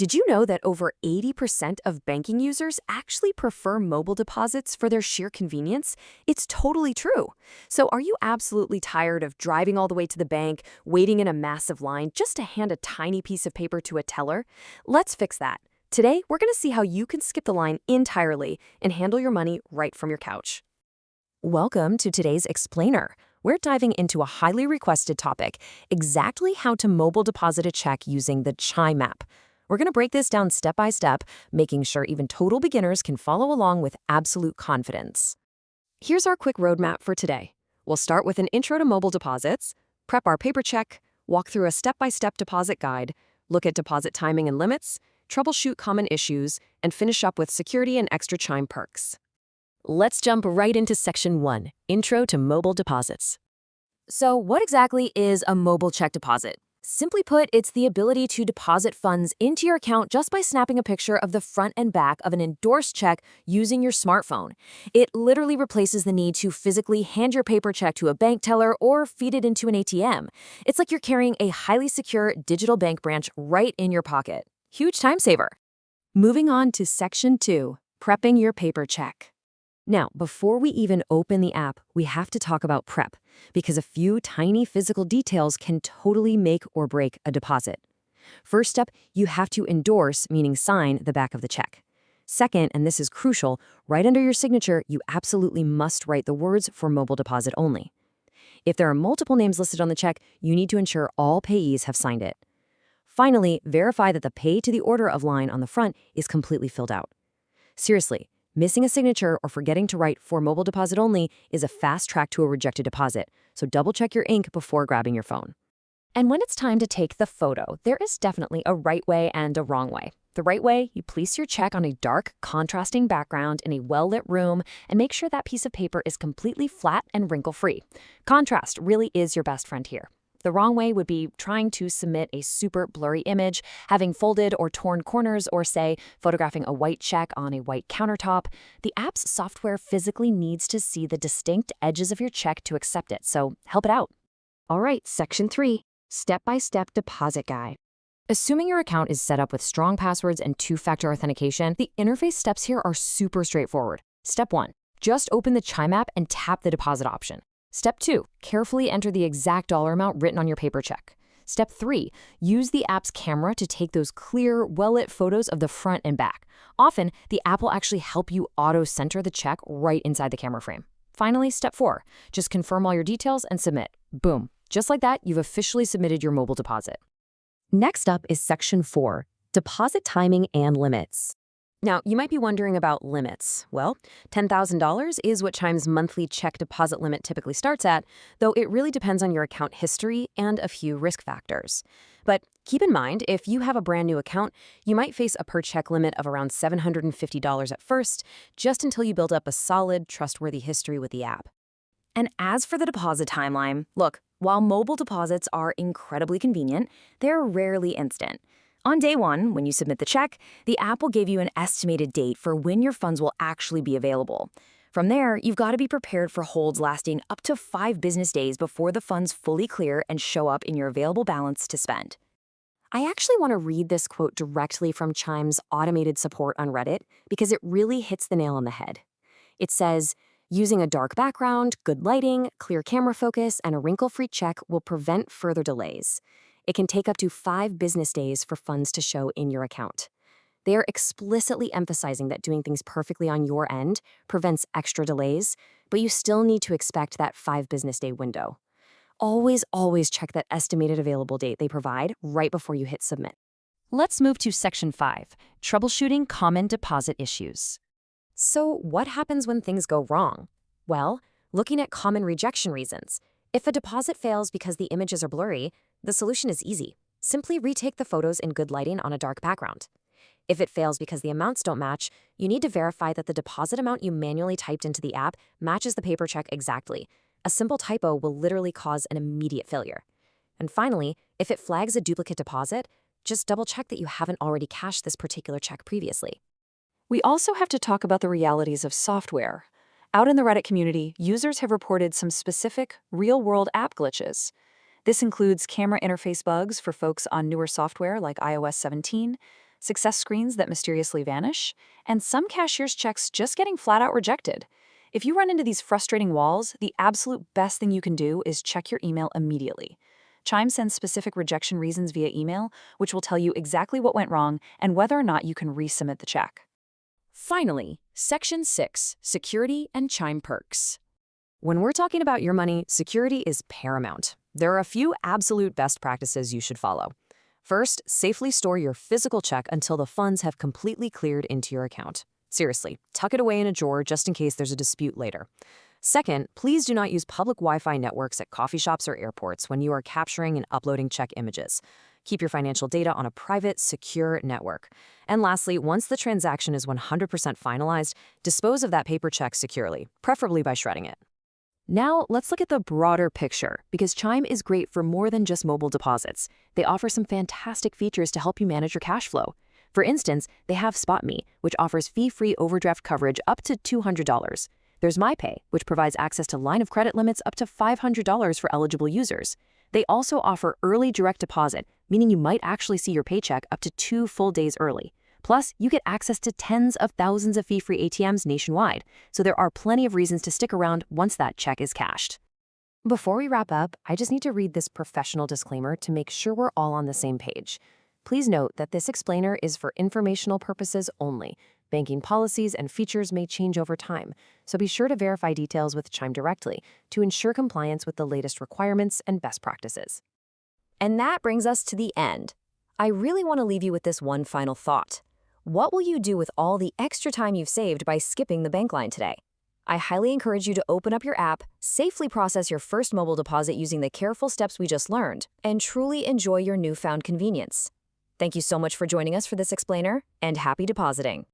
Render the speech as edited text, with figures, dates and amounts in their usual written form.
Did you know that over 80% of banking users actually prefer mobile deposits for their sheer convenience? It's totally true. So are you absolutely tired of driving all the way to the bank, waiting in a massive line just to hand a tiny piece of paper to a teller? Let's fix that. Today, we're going to see how you can skip the line entirely and handle your money right from your couch. Welcome to today's Explainer. We're diving into a highly requested topic, exactly how to mobile deposit a check using the Chime app. We're going to break this down step by step, making sure even total beginners can follow along with absolute confidence. Here's our quick roadmap for today. We'll start with an intro to mobile deposits, prep our paper check, walk through a step-by-step deposit guide, look at deposit timing and limits, troubleshoot common issues, and finish up with security and extra Chime perks. Let's jump right into Section 1, Intro to Mobile Deposits. So what exactly is a mobile check deposit? Simply put, it's the ability to deposit funds into your account just by snapping a picture of the front and back of an endorsed check using your smartphone. It literally replaces the need to physically hand your paper check to a bank teller or feed it into an ATM. It's like you're carrying a highly secure digital bank branch right in your pocket. Huge time saver. Moving on to Section 2, Prepping your paper check. Now, before we even open the app, we have to talk about prep, because a few tiny physical details can totally make or break a deposit. First step, you have to endorse, meaning sign, the back of the check. Second, and this is crucial, right under your signature, you absolutely must write the words "for mobile deposit only." If there are multiple names listed on the check, you need to ensure all payees have signed it. Finally, verify that the pay to the order of line on the front is completely filled out. Seriously, missing a signature or forgetting to write "for mobile deposit only" is a fast track to a rejected deposit, so double-check your ink before grabbing your phone. And when it's time to take the photo, there is definitely a right way and a wrong way. The right way, you place your check on a dark, contrasting background in a well-lit room and make sure that piece of paper is completely flat and wrinkle-free. Contrast really is your best friend here. The wrong way would be trying to submit a super blurry image, having folded or torn corners, or say, photographing a white check on a white countertop. The app's software physically needs to see the distinct edges of your check to accept it, so help it out. All right, Section 3, Step-by-Step Deposit Guide. Assuming your account is set up with strong passwords and two-factor authentication, the interface steps here are super straightforward. Step 1, just open the Chime app and tap the deposit option. Step 2, carefully enter the exact dollar amount written on your paper check. Step 3, use the app's camera to take those clear, well-lit photos of the front and back. Often, the app will actually help you auto-center the check right inside the camera frame. Finally, Step 4, just confirm all your details and submit. Boom. Just like that, you've officially submitted your mobile deposit. Next up is Section 4, Deposit Timing and Limits. Now, you might be wondering about limits. Well, $10,000 is what Chime's monthly check deposit limit typically starts at, though it really depends on your account history and a few risk factors. But keep in mind, if you have a brand new account, you might face a per-check limit of around $750 at first, just until you build up a solid, trustworthy history with the app. And as for the deposit timeline, look, while mobile deposits are incredibly convenient, they're rarely instant. On day 1, when you submit the check, the app will give you an estimated date for when your funds will actually be available. From there, you've got to be prepared for holds lasting up to 5 business days before the funds fully clear and show up in your available balance to spend. I actually want to read this quote directly from Chime's automated support on Reddit because it really hits the nail on the head. It says, "Using a dark background, good lighting, clear camera focus, and a wrinkle-free check will prevent further delays. It can take up to 5 business days for funds to show in your account." They are explicitly emphasizing that doing things perfectly on your end prevents extra delays, but you still need to expect that 5 business day window. Always, always check that estimated available date they provide right before you hit submit. Let's move to Section 5, Troubleshooting Common Deposit Issues. So what happens when things go wrong? Well, looking at common rejection reasons. If a deposit fails because the images are blurry, the solution is easy. Simply retake the photos in good lighting on a dark background. If it fails because the amounts don't match, you need to verify that the deposit amount you manually typed into the app matches the paper check exactly. A simple typo will literally cause an immediate failure. And finally, if it flags a duplicate deposit, just double-check that you haven't already cashed this particular check previously. We also have to talk about the realities of software. Out in the Reddit community, users have reported some specific, real-world app glitches. This includes camera interface bugs for folks on newer software like iOS 17, success screens that mysteriously vanish, and some cashier's checks just getting flat out rejected. If you run into these frustrating walls, the absolute best thing you can do is check your email immediately. Chime sends specific rejection reasons via email, which will tell you exactly what went wrong and whether or not you can resubmit the check. Finally, Section 6, Security and Chime Perks. When we're talking about your money, security is paramount. There are a few absolute best practices you should follow. First, safely store your physical check until the funds have completely cleared into your account. Seriously, tuck it away in a drawer just in case there's a dispute later. Second, please do not use public Wi-Fi networks at coffee shops or airports when you are capturing and uploading check images. Keep your financial data on a private, secure network. And lastly, once the transaction is 100% finalized, dispose of that paper check securely, preferably by shredding it. Now, let's look at the broader picture, because Chime is great for more than just mobile deposits. They offer some fantastic features to help you manage your cash flow. For instance, they have SpotMe, which offers fee-free overdraft coverage up to $200. There's MyPay, which provides access to line of credit limits up to $500 for eligible users. They also offer early direct deposit, meaning you might actually see your paycheck up to 2 full days early. Plus, you get access to tens of thousands of fee-free ATMs nationwide, so there are plenty of reasons to stick around once that check is cashed. Before we wrap up, I just need to read this professional disclaimer to make sure we're all on the same page. Please note that this explainer is for informational purposes only. Banking policies and features may change over time, so be sure to verify details with Chime directly to ensure compliance with the latest requirements and best practices. And that brings us to the end. I really want to leave you with this one final thought. What will you do with all the extra time you've saved by skipping the bank line today? I highly encourage you to open up your app, safely process your first mobile deposit using the careful steps we just learned, and truly enjoy your newfound convenience. Thank you so much for joining us for this explainer, and happy depositing.